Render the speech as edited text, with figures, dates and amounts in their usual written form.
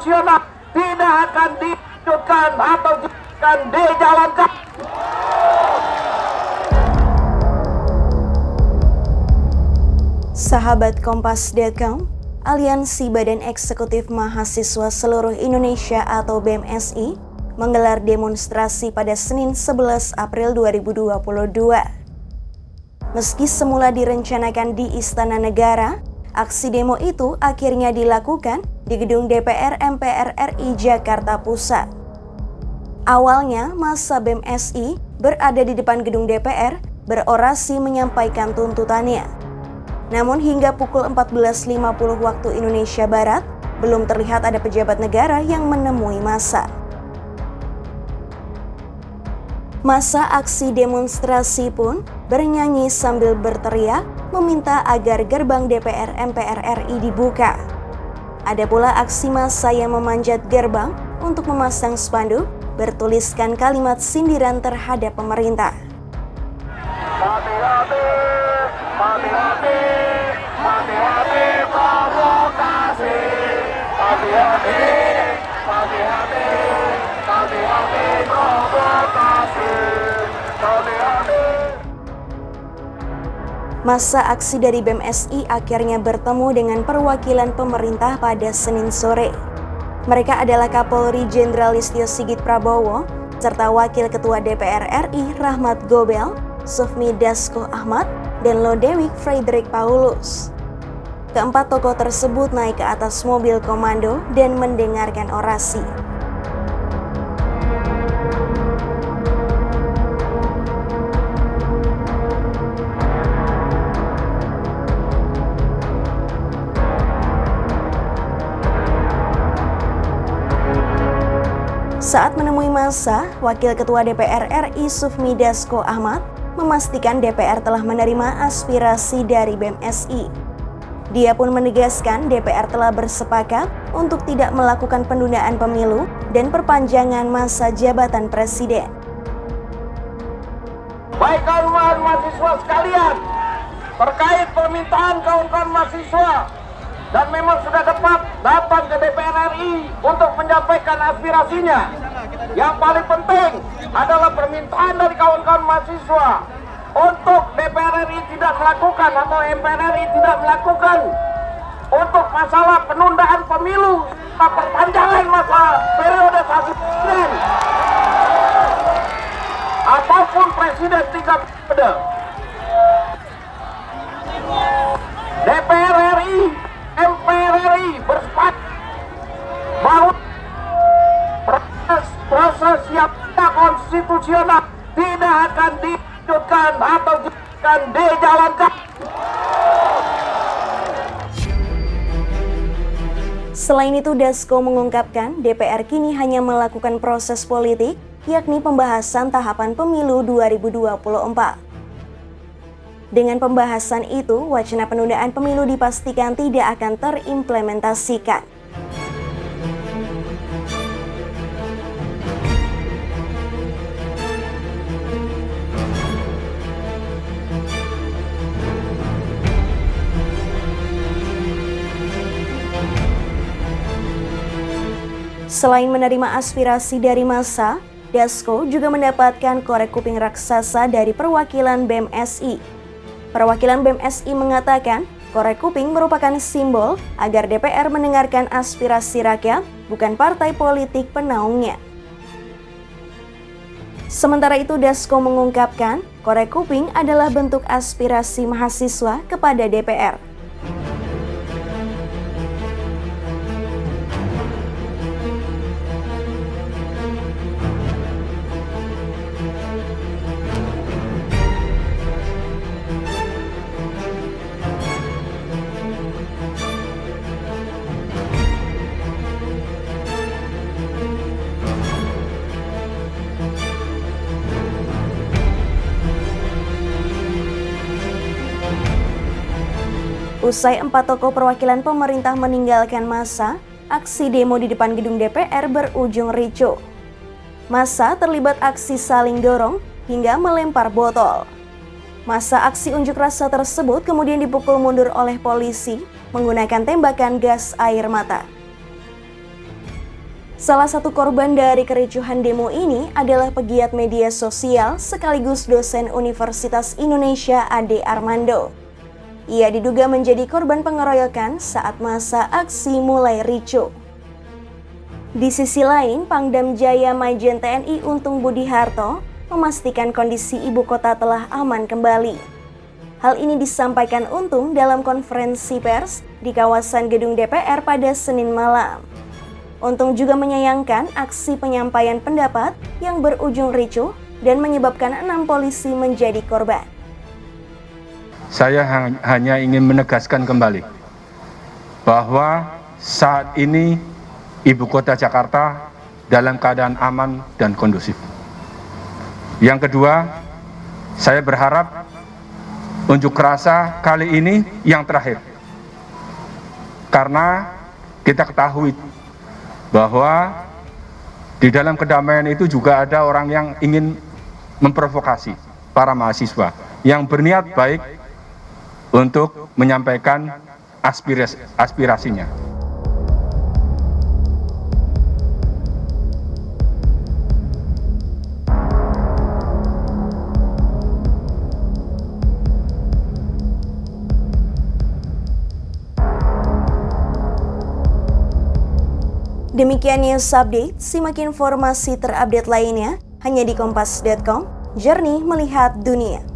konstitusional tidak akan dilanjutkan atau akan dijalankan. Sahabat Kompas.com, Aliansi Badan Eksekutif Mahasiswa Seluruh Indonesia atau BMSI menggelar demonstrasi pada Senin 11 April 2022. Meski semula direncanakan di Istana Negara, aksi demo itu akhirnya dilakukan di gedung DPR MPR RI Jakarta Pusat. Awalnya, massa BMSI berada di depan gedung DPR berorasi menyampaikan tuntutannya. Namun hingga pukul 14.50 waktu Indonesia Barat, belum terlihat ada pejabat negara yang menemui massa. Massa aksi demonstrasi pun bernyanyi sambil berteriak meminta agar gerbang DPR MPR RI dibuka. Ada pula aksi massa yang memanjat gerbang untuk memasang spanduk bertuliskan kalimat sindiran terhadap pemerintah. Hati-hati, hati-hati, hati-hati provokasi. Hati-hati, hati-hati, hati-hati provokasi. Hati-hati. Massa aksi dari BMSI akhirnya bertemu dengan perwakilan pemerintah pada Senin sore. Mereka adalah Kapolri Jenderal Listio Sigit Prabowo, serta Wakil Ketua DPR RI Rahmat Gobel, Sufmi Dasko Ahmad, dan Lodewijk Frederik Paulus. Keempat tokoh tersebut naik ke atas mobil komando dan mendengarkan orasi. Saat menemui massa, Wakil Ketua DPR RI Sufmi Dasko Ahmad memastikan DPR telah menerima aspirasi dari BMSI. Dia pun menegaskan DPR telah bersepakat untuk tidak melakukan penundaan pemilu dan perpanjangan masa jabatan presiden. Baik kawan-kawan mahasiswa sekalian, terkait permintaan kawan-kawan mahasiswa dan memang sudah datang ke DPR RI untuk menyampaikan aspirasinya. Yang paling penting adalah permintaan dari kawan-kawan mahasiswa untuk DPR RI tidak melakukan atau MPR RI tidak melakukan untuk masalah penundaan pemilu atau perpanjangan masa periode satu presiden ataupun presiden 3 periode. DPR RI, MPR RI bersepakat bahwa proses yang konstitusional tidak akan dilanjutkan atau akan dijalankan. Selain itu, Dasko mengungkapkan DPR kini hanya melakukan proses politik, yakni pembahasan tahapan pemilu 2024. Dengan pembahasan itu, wacana penundaan pemilu dipastikan tidak akan terimplementasikan. Selain menerima aspirasi dari massa, Dasko juga mendapatkan korek kuping raksasa dari perwakilan BMSI. Perwakilan BMSI mengatakan korek kuping merupakan simbol agar DPR mendengarkan aspirasi rakyat, bukan partai politik penaungnya. Sementara itu, Dasko mengungkapkan korek kuping adalah bentuk aspirasi mahasiswa kepada DPR. Usai 4 tokoh perwakilan pemerintah meninggalkan massa, aksi demo di depan gedung DPR berujung ricuh. Massa terlibat aksi saling dorong hingga melempar botol. Massa aksi unjuk rasa tersebut kemudian dipukul mundur oleh polisi menggunakan tembakan gas air mata. Salah satu korban dari kericuhan demo ini adalah pegiat media sosial sekaligus dosen Universitas Indonesia Ade Armando. Ia diduga menjadi korban pengeroyokan saat masa aksi mulai ricuh. Di sisi lain, Pangdam Jaya Majen TNI Untung Budi Harto memastikan kondisi ibu kota telah aman kembali. Hal ini disampaikan Untung dalam konferensi pers di kawasan gedung DPR pada Senin malam. Untung juga menyayangkan aksi penyampaian pendapat yang berujung ricuh dan menyebabkan 6 polisi menjadi korban. Saya hanya ingin menegaskan kembali bahwa saat ini Ibu Kota Jakarta dalam keadaan aman dan kondusif. Yang kedua, saya berharap unjuk rasa kali ini yang terakhir. Karena kita ketahui bahwa di dalam kedamaian itu juga ada orang yang ingin memprovokasi para mahasiswa yang berniat baik untuk menyampaikan aspirasinya. Demikian news update, simak informasi terupdate lainnya hanya di kompas.com, jernih melihat dunia.